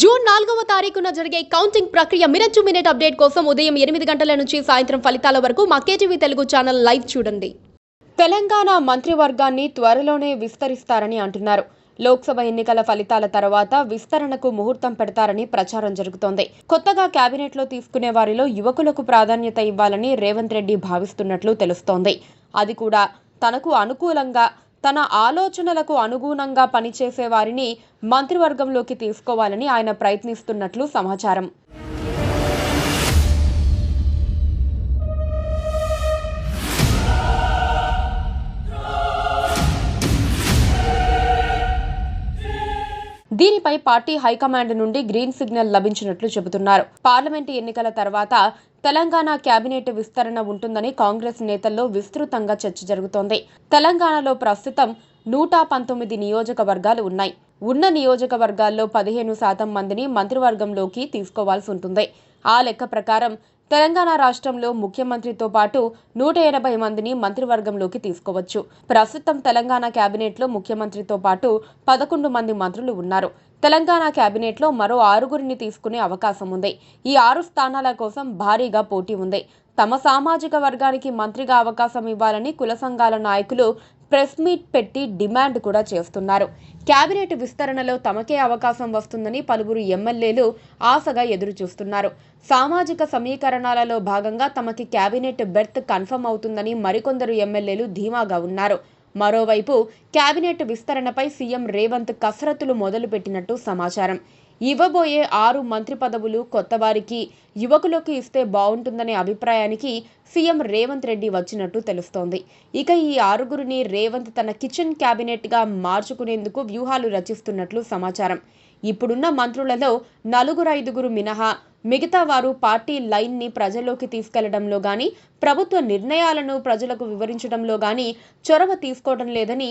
June 4వ తారీఖున జరిగే కౌంటింగ్ ప్రక్రియ మినిట్ టు మినిట్ అప్డేట్ కోసం ఉదయం 8 గంటల నుంచి సాయంత్రం ఫలితాల వరకు మా కేటీవీ తెలుగు ఛానల్ లైవ్ చూడండి. తెలంగాణ మంత్రివర్గాన్ని త్వరలోనే విస్తరిస్తారని అంటున్నారు. లోక్సభ ఎన్నికల ఫలితాల తర్వాత విస్తరణకు ముహూర్తం పెడతారని ప్రచారం జరుగుతోంది. కొత్తగా కేబినెట్లో తీసుకునే వారిలో యువకులకు ప్రాధాన్యత ఇవ్వాలని రేవంత్ రెడ్డి భావిస్తున్నట్లు తెలుస్తోంది. అది కూడా తనకు అనుకూలంగా, తన ఆలోచనలకు అనుగుణంగా పనిచేసే వారిని మంత్రివర్గంలోకి తీసుకోవాలని ఆయన ప్రయత్నిస్తున్నట్లు సమాచారం. దీనిపై పార్టీ హైకమాండ్ నుండి గ్రీన్ సిగ్నల్ లభించినట్లు చెబుతున్నారు. పార్లమెంటు ఎన్నికల తర్వాత తెలంగాణ కేబినెట్ విస్తరణ ఉంటుందని కాంగ్రెస్ నేతల్లో విస్తృతంగా చర్చ జరుగుతోంది. తెలంగాణలో ప్రస్తుతం 119 నియోజకవర్గాలు ఉన్నాయి. ఉన్న నియోజకవర్గాల్లో 15% మందిని మంత్రివర్గంలోకి తీసుకోవాల్సి ఉంటుంది. ఆ లెక్క ప్రకారం తెలంగాణ రాష్ట్రంలో ముఖ్యమంత్రితో పాటు 180 మందిని మంత్రివర్గంలోకి తీసుకోవచ్చు. ప్రస్తుతం తెలంగాణ కేబినెట్లో ముఖ్యమంత్రితో పాటు 11 మంది మంత్రులు ఉన్నారు. తెలంగాణ కేబినెట్లో మరో 6గురిని తీసుకునే అవకాశం ఉంది. ఈ 6 స్థానాల కోసం భారీగా పోటీ ఉంది. తమ సామాజిక వర్గానికి మంత్రిగా అవకాశం ఇవ్వాలని కుల సంఘాల నాయకులు ప్రెస్ మీట్ పెట్టి డిమాండ్ కూడా చేస్తున్నారు. కేబినెట్ విస్తరణలో తమకే అవకాశం వస్తుందని పలువురు ఎమ్మెల్యేలు ఆశగా ఎదురుచూస్తున్నారు. సామాజిక సమీకరణాలలో భాగంగా తమకి కేబినెట్ బెర్త్ కన్ఫర్మ్ అవుతుందని మరికొందరు ఎమ్మెల్యేలు ధీమాగా ఉన్నారు. మరోవైపు కేబినెట్ విస్తరణపై సీఎం రేవంత్ కసరత్తులు మొదలుపెట్టినట్టు సమాచారం. ఇవ్వబోయే 6 మంత్రి పదవులు కొత్తవారికి, యువకులకు ఇస్తే బాగుంటుందనే అభిప్రాయానికి సీఎం రేవంత్ రెడ్డి వచ్చినట్టు తెలుస్తోంది. ఇక ఈ 6గురిని రేవంత్ తన కిచెన్ కేబినెట్గా మార్చుకునేందుకు వ్యూహాలు రచిస్తున్నట్లు సమాచారం. ఇప్పుడున్న మంత్రులలో 4-5 మినహా మిగతా వారు పార్టీ లైన్ని ప్రజల్లోకి తీసుకెళ్లడంలో గానీ, ప్రభుత్వ నిర్ణయాలను ప్రజలకు వివరించడంలో గానీ చొరవ తీసుకోవడం లేదని,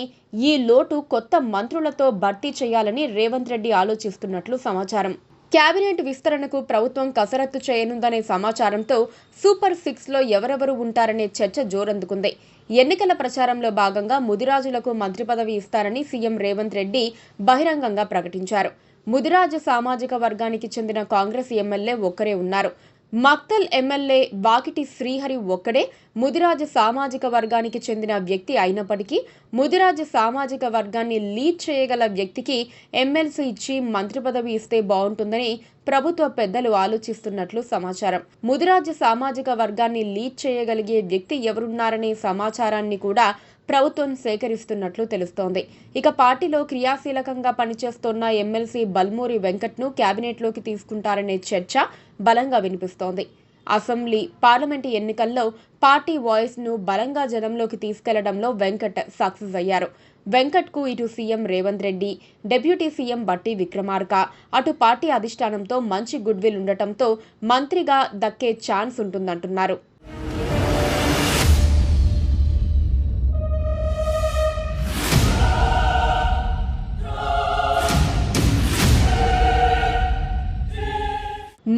ఈ లోటు కొత్త మంత్రులతో భర్తీ చేయాలని రేవంత్ రెడ్డి ఆలోచిస్తున్నట్లు సమాచారం. కేబినెట్ విస్తరణకు ప్రభుత్వం కసరత్తు చేయనుందనే సమాచారంతో సూపర్ 6లో ఎవరెవరు ఉంటారనే చర్చ జోరందుకుంది. ఎన్నికల ప్రచారంలో భాగంగా ముదిరాజులకు మంత్రి పదవి ఇస్తారని సీఎం రేవంత్ రెడ్డి బహిరంగంగా ప్రకటించారు. ముదిరాజు సామాజిక వర్గానికి చెందిన కాంగ్రెస్ ఎమ్మెల్యే ఒక్కరే ఉన్నారు. మక్తల్ ఎమ్మెల్యే వాకిటి శ్రీహరి ఒక్కడే ముదిరాజు సామాజిక వర్గానికి చెందిన వ్యక్తి అయినప్పటికీ ముదిరాజు సామాజిక వర్గాన్ని లీడ్ చేయగల వ్యక్తికి ఎమ్మెల్సీ ఇచ్చి మంత్రి పదవి ఇస్తే బాగుంటుందని ప్రభుత్వ పెద్దలు ఆలోచిస్తున్నట్లు సమాచారం. ముదిరాజు సామాజిక వర్గాన్ని లీడ్ చేయగలిగే వ్యక్తి ఎవరున్నారనే సమాచారాన్ని కూడా ప్రభుత్వం సేకరిస్తున్నట్లు తెలుస్తోంది. ఇక పార్టీలో క్రియాశీలకంగా పనిచేస్తున్న ఎమ్మెల్సీ బల్మూరి వెంకట్ను కేబినెట్లోకి తీసుకుంటారనే చర్చ బలంగా వినిపిస్తోంది. అసెంబ్లీ, పార్లమెంటు ఎన్నికల్లో పార్టీ వాయిస్ను బలంగా జనంలోకి తీసుకెళ్లడంలో వెంకట్ సక్సెస్ అయ్యారు. వెంకట్కు ఇటు CM Revanth Reddy, deputy CM బట్టి విక్రమార్క, అటు పార్టీ అధిష్టానంతో మంచి గుడ్విల్ ఉండటంతో మంత్రిగా దక్కే ఛాన్స్ ఉంటుందంటున్నారు.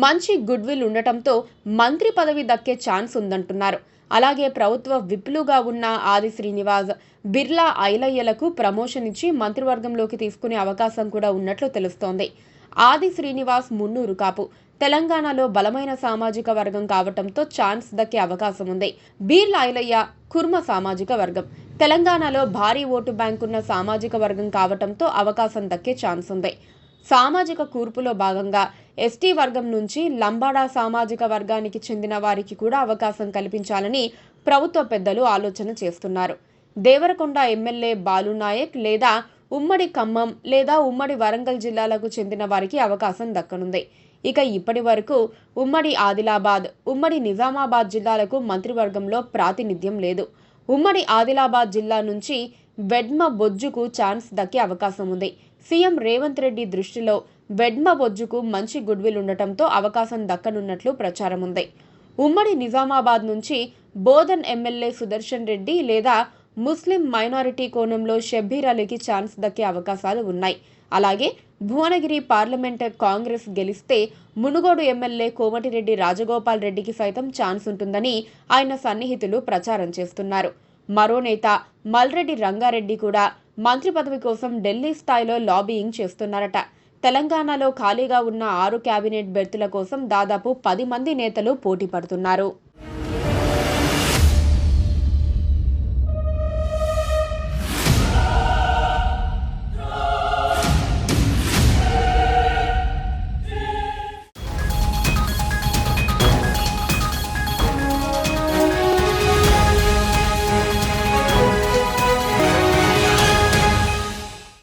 మంచి గుడ్విల్ ఉండటంతో మంత్రి పదవి దక్కే ఛాన్స్ ఉందంటున్నారు. అలాగే ప్రభుత్వ విప్లుగా ఉన్న ఆది శ్రీనివాస్, బిర్లా ఐలయ్యలకు ప్రమోషన్ ఇచ్చి మంత్రివర్గంలోకి తీసుకునే అవకాశం కూడా ఉన్నట్లు తెలుస్తోంది. ఆది శ్రీనివాస్ మున్నూరు కాపు, తెలంగాణలో బలమైన సామాజిక వర్గం కావటంతో ఛాన్స్ దక్కే అవకాశం ఉంది. బిర్లా ఐలయ్య కుర్మ సామాజిక వర్గం, తెలంగాణలో భారీ ఓటు బ్యాంకున్న సామాజిక వర్గం కావటంతో అవకాశం దక్కే ఛాన్స్ ఉంది. సామాజిక కూర్పులో భాగంగా ఎస్టీ వర్గం నుంచి లంబాడా సామాజిక వర్గానికి చెందిన వారికి కూడా అవకాశం కల్పించాలని ప్రభుత్వ పెద్దలు ఆలోచన చేస్తున్నారు. దేవరకొండ ఎమ్మెల్యే బాలునాయక్ లేదా ఉమ్మడి ఖమ్మం లేదా ఉమ్మడి వరంగల్ జిల్లాలకు చెందిన వారికి అవకాశం దక్కనుంది. ఇక ఇప్పటి వరకు ఉమ్మడి ఆదిలాబాద్, ఉమ్మడి నిజామాబాద్ జిల్లాలకు మంత్రివర్గంలో ప్రాతినిధ్యం లేదు. ఉమ్మడి ఆదిలాబాద్ జిల్లా నుంచి వెడ్మ బొజ్జుకు ఛాన్స్ దక్కే అవకాశం ఉంది. సీఎం రేవంత్ రెడ్డి దృష్టిలో వెడ్మ బొజ్జుకు మంచి గుడ్విల్ ఉండటంతో అవకాశం దక్కనున్నట్లు ప్రచారం ఉంది. ఉమ్మడి నిజామాబాద్ నుంచి బోధన్ ఎమ్మెల్యే సుదర్శన్ రెడ్డి లేదా ముస్లిం మైనారిటీ కోణంలో షబ్బీర్ అలీకి ఛాన్స్ దక్కే అవకాశాలు ఉన్నాయి. అలాగే భువనగిరి పార్లమెంట్ కాంగ్రెస్ గెలిస్తే మునుగోడు ఎమ్మెల్యే కోమటిరెడ్డి రాజగోపాల్ రెడ్డికి సైతం ఛాన్స్ ఉంటుందని ఆయన సన్నిహితులు ప్రచారం చేస్తున్నారు. మరో నేత మల్రెడ్డి రంగారెడ్డి కూడా మంత్రి పదవి కోసం ఢిల్లీ స్థాయిలో లాబీయింగ్ చేస్తున్నారట. తెలంగాణలో ఖాళీగా ఉన్న 6 కేబినెట్ బెర్తుల కోసం దాదాపు 10 మంది నేతలు పోటీ పడుతున్నారు.